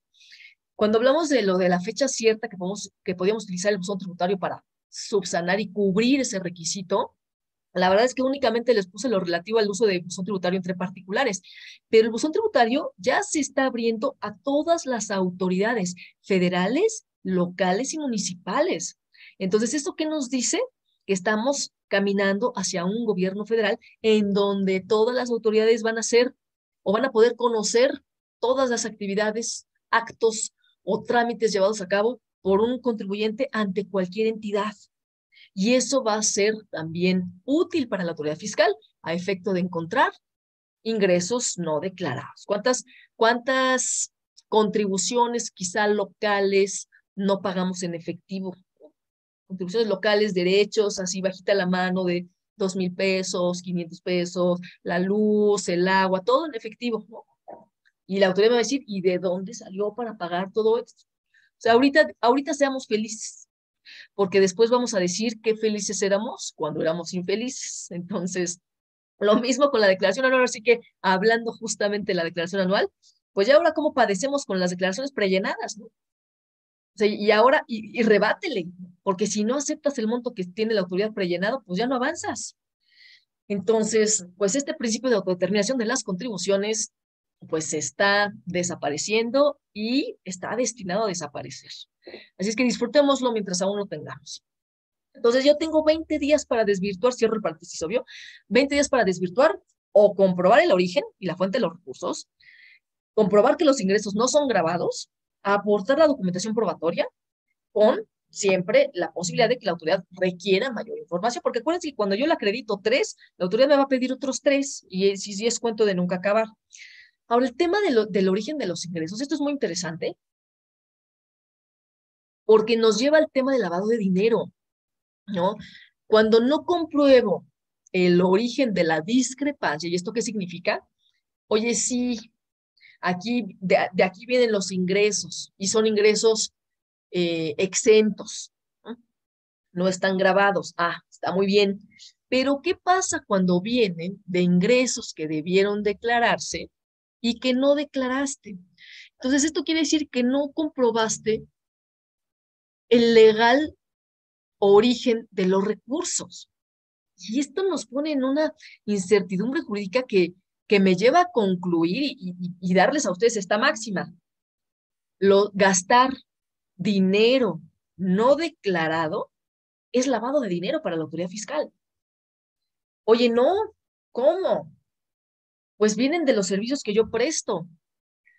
Cuando hablamos de lo de la fecha cierta que podíamos utilizar el buzón tributario para subsanar y cubrir ese requisito, la verdad es que únicamente les puse lo relativo al uso del buzón tributario entre particulares, pero el buzón tributario ya se está abriendo a todas las autoridades federales, locales y municipales. Entonces, ¿esto qué nos dice? Que estamos caminando hacia un gobierno federal en donde todas las autoridades van a ser o van a poder conocer todas las actividades, actos o trámites llevados a cabo por un contribuyente ante cualquier entidad. Y eso va a ser también útil para la autoridad fiscal a efecto de encontrar ingresos no declarados. ¿Cuántas contribuciones quizá locales no pagamos en efectivo? Contribuciones locales, derechos, así bajita la mano de 2,000 pesos, 500 pesos, la luz, el agua, todo en efectivo, ¿no? Y la autoridad me va a decir, ¿y de dónde salió para pagar todo esto? O sea, ahorita seamos felices, porque después vamos a decir qué felices éramos cuando éramos infelices. Entonces, lo mismo con la declaración anual, así que hablando justamente de la declaración anual, pues ya ahora cómo padecemos con las declaraciones prellenadas, ¿no? O sea, y ahora, y rebátele, porque si no aceptas el monto que tiene la autoridad prellenado, pues ya no avanzas. Entonces, pues este principio de autodeterminación de las contribuciones, pues se está desapareciendo y está destinado a desaparecer. Así es que disfrutémoslo mientras aún lo tengamos. Entonces yo tengo 20 días para desvirtuar, cierro el paréntesis, obvio, 20 días para desvirtuar o comprobar el origen y la fuente de los recursos, comprobar que los ingresos no son grabados, aportar la documentación probatoria con siempre la posibilidad de que la autoridad requiera mayor información, porque acuérdense que cuando yo le acredito 3, la autoridad me va a pedir otros 3 y si es cuento de nunca acabar. Ahora, el tema del origen de los ingresos, esto es muy interesante porque nos lleva al tema del lavado de dinero, ¿no? Cuando no compruebo el origen de la discrepancia, ¿y esto qué significa? Oye, sí, de aquí vienen los ingresos y son ingresos exentos, ¿no? No están grabados. Ah, está muy bien. Pero ¿qué pasa cuando vienen de ingresos que debieron declararse y que no declaraste? Entonces, esto quiere decir que no comprobaste el legal origen de los recursos. Y esto nos pone en una incertidumbre jurídica que me lleva a concluir y darles a ustedes esta máxima. Gastar dinero no declarado es lavado de dinero para la autoridad fiscal. Oye, no, ¿cómo? Pues vienen de los servicios que yo presto.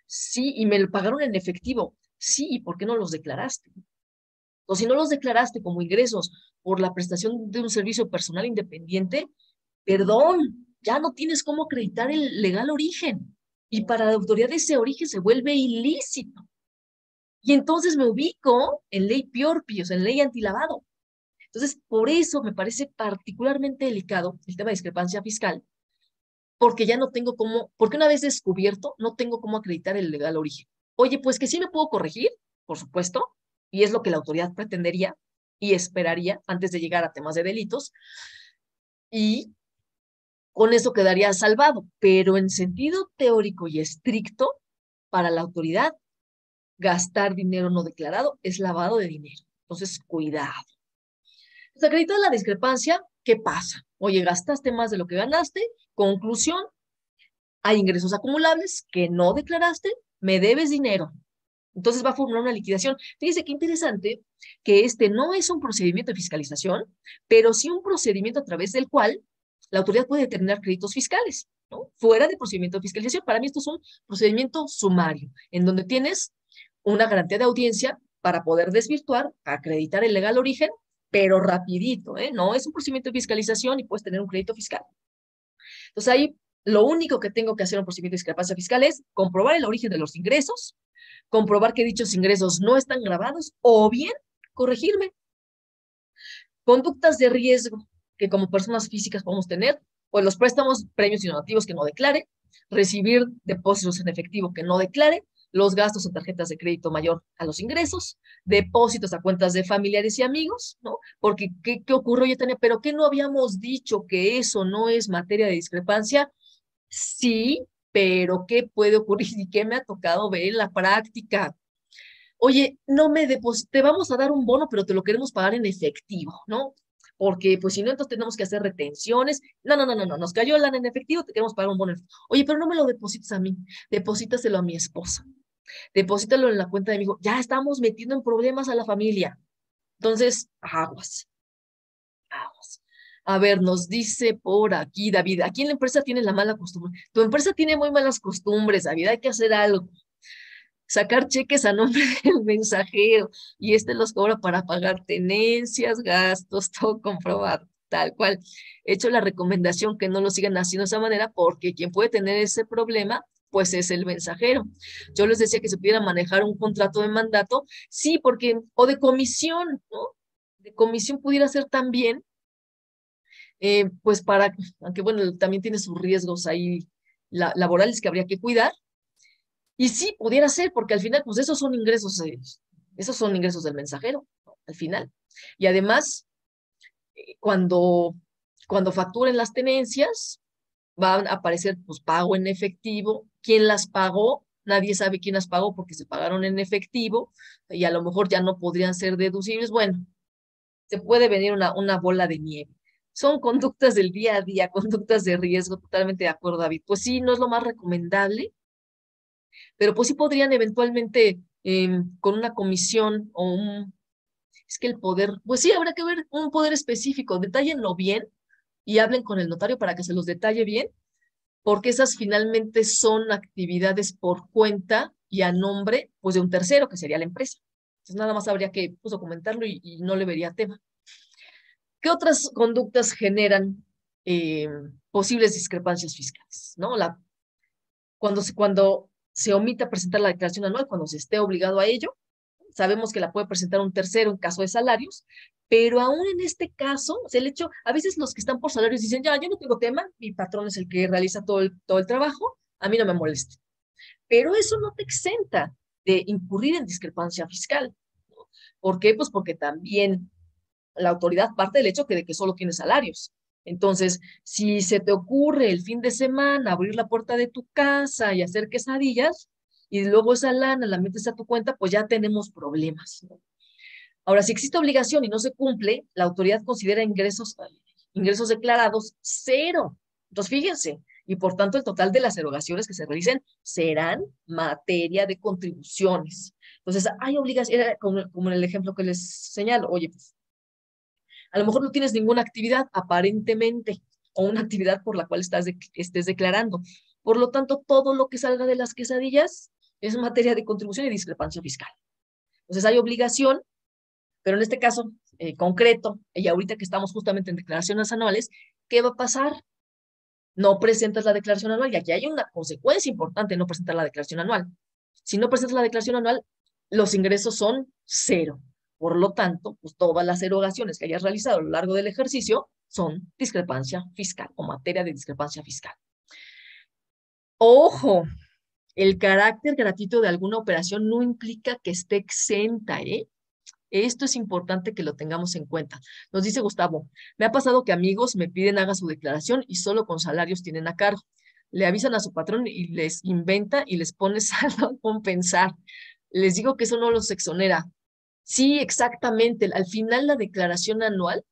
Sí, y me lo pagaron en efectivo. Sí, ¿y por qué no los declaraste? O si no los declaraste como ingresos por la prestación de un servicio personal independiente, perdón, ya no tienes cómo acreditar el legal origen. Y para la autoridad ese origen se vuelve ilícito. Y entonces me ubico en ley Piorpi, o sea, en ley antilavado. Entonces, por eso me parece particularmente delicado el tema de discrepancia fiscal, porque ya no tengo cómo, porque una vez descubierto, no tengo cómo acreditar el legal origen. Oye, pues que sí me puedo corregir, por supuesto, y es lo que la autoridad pretendería y esperaría antes de llegar a temas de delitos, y con eso quedaría salvado, pero en sentido teórico y estricto, para la autoridad, gastar dinero no declarado es lavado de dinero. Entonces, cuidado. Pues acreditada la discrepancia, ¿qué pasa? Oye, gastaste más de lo que ganaste. Conclusión, hay ingresos acumulables que no declaraste, me debes dinero. Entonces va a formular una liquidación. Fíjese qué interesante que este no es un procedimiento de fiscalización, pero sí un procedimiento a través del cual la autoridad puede determinar créditos fiscales, ¿no? Fuera del procedimiento de fiscalización. Para mí esto es un procedimiento sumario, en donde tienes una garantía de audiencia para poder desvirtuar, acreditar el legal origen, pero rapidito, ¿eh? No es un procedimiento de fiscalización y puedes tener un crédito fiscal. Entonces ahí Lo único que tengo que hacer en un procedimiento de discrepancia fiscal es comprobar el origen de los ingresos, comprobar que dichos ingresos no están grabados o bien corregirme. Conductas de riesgo que como personas físicas podemos tener, pues los préstamos, premios y donativos que no declare, recibir depósitos en efectivo que no declare, los gastos en tarjetas de crédito mayor a los ingresos, depósitos a cuentas de familiares y amigos, ¿no? Porque, ¿qué ocurrió, yo tenía? ¿Pero qué no habíamos dicho que eso no es materia de discrepancia? Sí, pero ¿qué puede ocurrir y qué me ha tocado ver en la práctica? Oye, no me te vamos a dar un bono, pero te lo queremos pagar en efectivo, ¿no? Porque, pues, si no, entonces tenemos que hacer retenciones. No, no, no, no, no, nos cayó el lana en efectivo, te queremos pagar un bono. Oye, pero no me lo deposites a mí, deposítaselo a mi esposa, deposítalo en la cuenta de mi hijo. Ya estamos metiendo en problemas a la familia. Entonces, aguas, aguas. A ver, nos dice por aquí, David, aquí en la empresa tiene la mala costumbre. Tu empresa tiene muy malas costumbres, David, hay que hacer algo. Sacar cheques a nombre del mensajero y este los cobra para pagar tenencias, gastos, todo comprobado, tal cual. He hecho la recomendación que no lo sigan haciendo de esa manera porque quien puede tener ese problema, pues es el mensajero. Yo les decía que se pudiera manejar un contrato de mandato, sí, porque, o de comisión, ¿no? De comisión pudiera ser también, pues para, aunque bueno, también tiene sus riesgos ahí laborales que habría que cuidar, y sí, pudiera ser, porque al final, pues esos son ingresos del mensajero, ¿no? Al final. Y además, cuando, cuando facturen las tenencias, van a aparecer, pues, pago en efectivo. ¿Quién las pagó? Nadie sabe quién las pagó porque se pagaron en efectivo y a lo mejor ya no podrían ser deducibles. Bueno, se puede venir una bola de nieve. Son conductas del día a día, conductas de riesgo, totalmente de acuerdo, David. Pues sí, no es lo más recomendable, pero pues sí podrían eventualmente con una comisión o es que el poder, pues sí, habrá que ver un poder específico, detállenlo bien y hablen con el notario para que se los detalle bien, porque esas finalmente son actividades por cuenta y a nombre, pues, de un tercero, que sería la empresa. Entonces nada más habría que, pues, documentarlo y no le vería tema. ¿Qué otras conductas generan eh, posibles discrepancias fiscales? ¿No? Cuando se omita presentar la declaración anual, cuando se esté obligado a ello, sabemos que la puede presentar un tercero en caso de salarios, pero aún en este caso, o sea, el hecho, a veces los que están por salarios dicen, ya, yo no tengo tema, mi patrón es el que realiza todo el trabajo, a mí no me molesta. Pero eso no te exenta de incurrir en discrepancia fiscal. ¿No? ¿Por qué? Pues porque también la autoridad parte del hecho de que solo tiene salarios. Entonces, si se te ocurre el fin de semana abrir la puerta de tu casa y hacer quesadillas, y luego esa lana la metes a tu cuenta, pues ya tenemos problemas, ¿no? Ahora, si existe obligación y no se cumple, la autoridad considera ingresos declarados cero. Entonces, fíjense, y por tanto el total de las erogaciones que se realicen serán materia de contribuciones. Entonces, hay obligación, como en el ejemplo que les señalo, oye, pues a lo mejor no tienes ninguna actividad aparentemente o una actividad por la cual estés declarando. Por lo tanto, todo lo que salga de las quesadillas es materia de contribución y discrepancia fiscal. Entonces hay obligación, pero en este caso concreto, y ahorita que estamos justamente en declaraciones anuales, ¿qué va a pasar? No presentas la declaración anual y aquí hay una consecuencia importante de no presentar la declaración anual. Si no presentas la declaración anual, los ingresos son cero. Por lo tanto, pues todas las erogaciones que hayas realizado a lo largo del ejercicio son discrepancia fiscal o materia de discrepancia fiscal. Ojo, el carácter gratuito de alguna operación no implica que esté exenta, ¿eh? Esto es importante que lo tengamos en cuenta. Nos dice Gustavo, me ha pasado que amigos me piden haga su declaración y solo con salarios tienen a cargo. Le avisan a su patrón y les inventa y les pone saldo a compensar. Les digo que eso no los exonera. Sí, exactamente. Al final la declaración anual,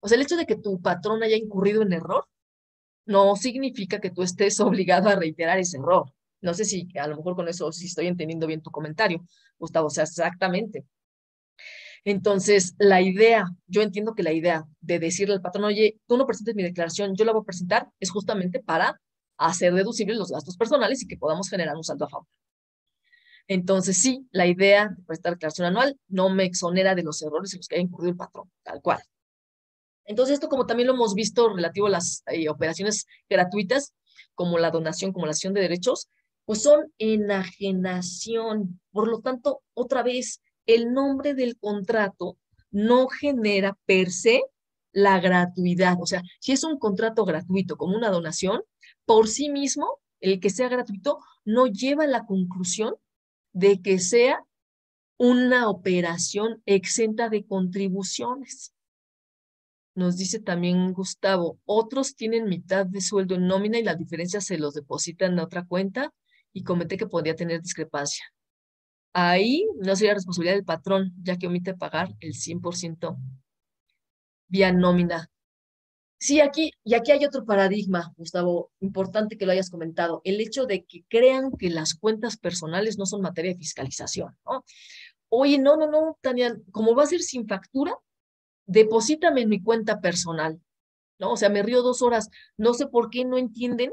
o sea, el hecho de que tu patrón haya incurrido en error, no significa que tú estés obligado a reiterar ese error. No sé si a lo mejor con eso sí estoy entendiendo bien tu comentario, Gustavo. O sea, exactamente. Entonces, yo entiendo que la idea de decirle al patrón, oye, tú no presentes mi declaración, yo la voy a presentar, es justamente para hacer deducibles los gastos personales y que podamos generar un saldo a favor. Entonces, sí, la idea de presentar declaración anual no me exonera de los errores en los que haya incurrido el patrón, tal cual. Entonces, esto como también lo hemos visto relativo a las operaciones gratuitas, como la donación, como la cesión de derechos, pues son enajenación. Por lo tanto, otra vez, el nombre del contrato no genera per se la gratuidad. O sea, si es un contrato gratuito como una donación, por sí mismo, el que sea gratuito no lleva a la conclusión de que sea una operación exenta de contribuciones. Nos dice también Gustavo, otros tienen mitad de sueldo en nómina y la diferencia se los depositan en otra cuenta y comenté que podría tener discrepancia. Ahí no sería responsabilidad del patrón, ya que omite pagar el 100% vía nómina. Sí, aquí hay otro paradigma, Gustavo, importante que lo hayas comentado, el hecho de que crean que las cuentas personales no son materia de fiscalización, ¿no? Oye, no, Tania, como va a ser sin factura, deposítame en mi cuenta personal, ¿no? O sea, me río 2 horas, no sé por qué no entienden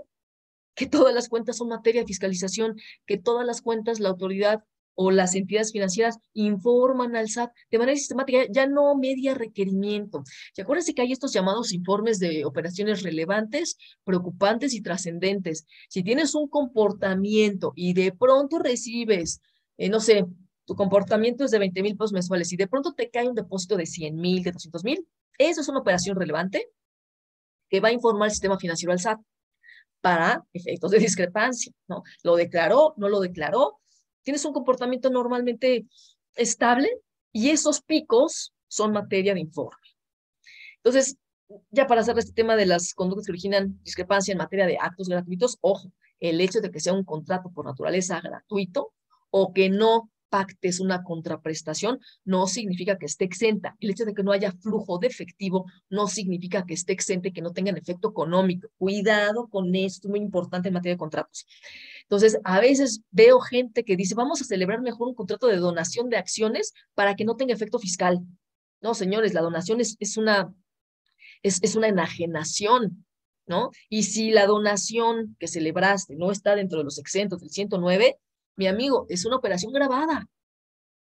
que todas las cuentas son materia de fiscalización, que todas las cuentas la autoridad o las entidades financieras informan al SAT de manera sistemática, ya no media requerimiento. Y acuérdense que hay estos llamados informes de operaciones relevantes, preocupantes y trascendentes. Si tienes un comportamiento y de pronto recibes, no sé, tu comportamiento es de 20,000 pesos mensuales y de pronto te cae un depósito de 100,000, de 200,000, eso es una operación relevante que va a informar al sistema financiero al SAT para efectos de discrepancia, ¿no? ¿Lo declaró? ¿No lo declaró? Tienes un comportamiento normalmente estable y esos picos son materia de informe. Entonces, ya para hacer este tema de las conductas que originan discrepancia en materia de actos gratuitos, ojo, el hecho de que sea un contrato por naturaleza gratuito o que no pactes una contraprestación no significa que esté exenta. El hecho de que no haya flujo de efectivo no significa que esté exenta y que no tengan efecto económico. Cuidado con esto, muy importante en materia de contratos. Entonces, a veces veo gente que dice, vamos a celebrar mejor un contrato de donación de acciones para que no tenga efecto fiscal. No, señores, la donación es una enajenación, ¿no? Y si la donación que celebraste no está dentro de los exentos del 109, mi amigo, es una operación grabada,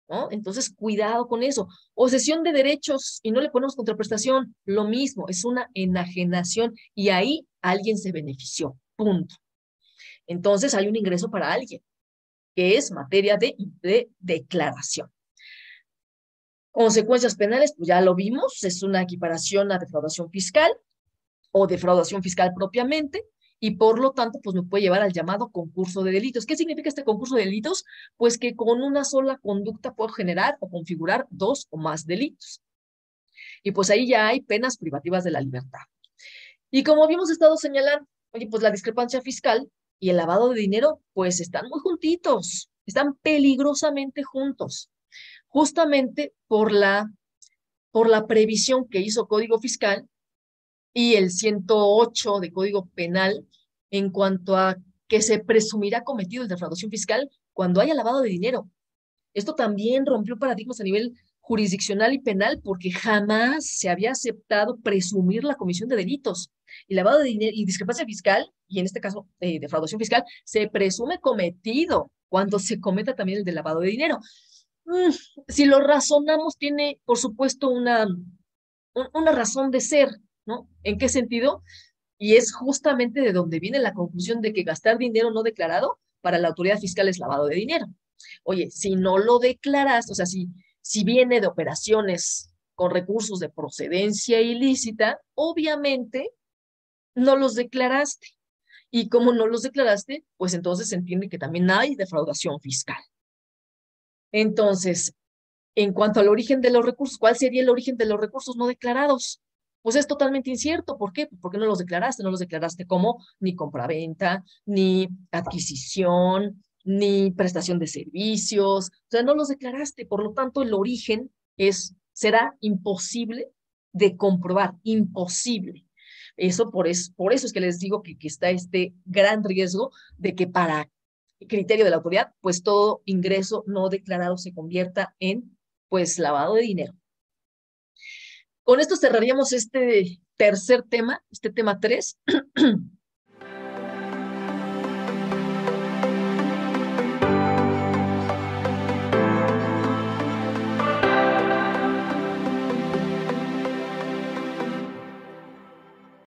¿no? Entonces, cuidado con eso. O cesión de derechos y no le ponemos contraprestación, lo mismo, es una enajenación y ahí alguien se benefició, punto. Entonces, hay un ingreso para alguien, que es materia de declaración. Consecuencias penales, pues ya lo vimos, es una equiparación a defraudación fiscal o defraudación fiscal propiamente, y por lo tanto, pues me puede llevar al llamado concurso de delitos. ¿Qué significa este concurso de delitos? Pues que con una sola conducta puedo generar o configurar 2 o más delitos. Y pues ahí ya hay penas privativas de la libertad. Y como habíamos estado señalando, oye, pues la discrepancia fiscal y el lavado de dinero, pues están muy juntitos, están peligrosamente juntos, justamente por la previsión que hizo Código Fiscal y el 108 de Código Penal en cuanto a que se presumirá cometido el defraudación fiscal cuando haya lavado de dinero. Esto también rompió paradigmas a nivel jurisdiccional y penal porque jamás se había aceptado presumir la comisión de delitos. Y lavado de dinero y discrepancia fiscal, y en este caso defraudación fiscal, se presume cometido cuando se cometa también el de lavado de dinero. Mm, si lo razonamos, tiene, por supuesto, una razón de ser, ¿no? ¿En qué sentido? Y es justamente de donde viene la conclusión de que gastar dinero no declarado para la autoridad fiscal es lavado de dinero. Oye, si no lo declaras, o sea, si viene de operaciones con recursos de procedencia ilícita, obviamente no los declaraste. Y como no los declaraste, pues entonces se entiende que también hay defraudación fiscal. Entonces, en cuanto al origen de los recursos, ¿cuál sería el origen de los recursos no declarados? Pues es totalmente incierto. ¿Por qué? Porque no los declaraste. No los declaraste como ni compraventa, ni adquisición, ni prestación de servicios. O sea, no los declaraste. Por lo tanto, el origen será imposible de comprobar. Imposible. Por eso es que les digo que está este gran riesgo de que para criterio de la autoridad, pues todo ingreso no declarado se convierta en pues lavado de dinero. Con esto cerraríamos este tercer tema, este tema 3,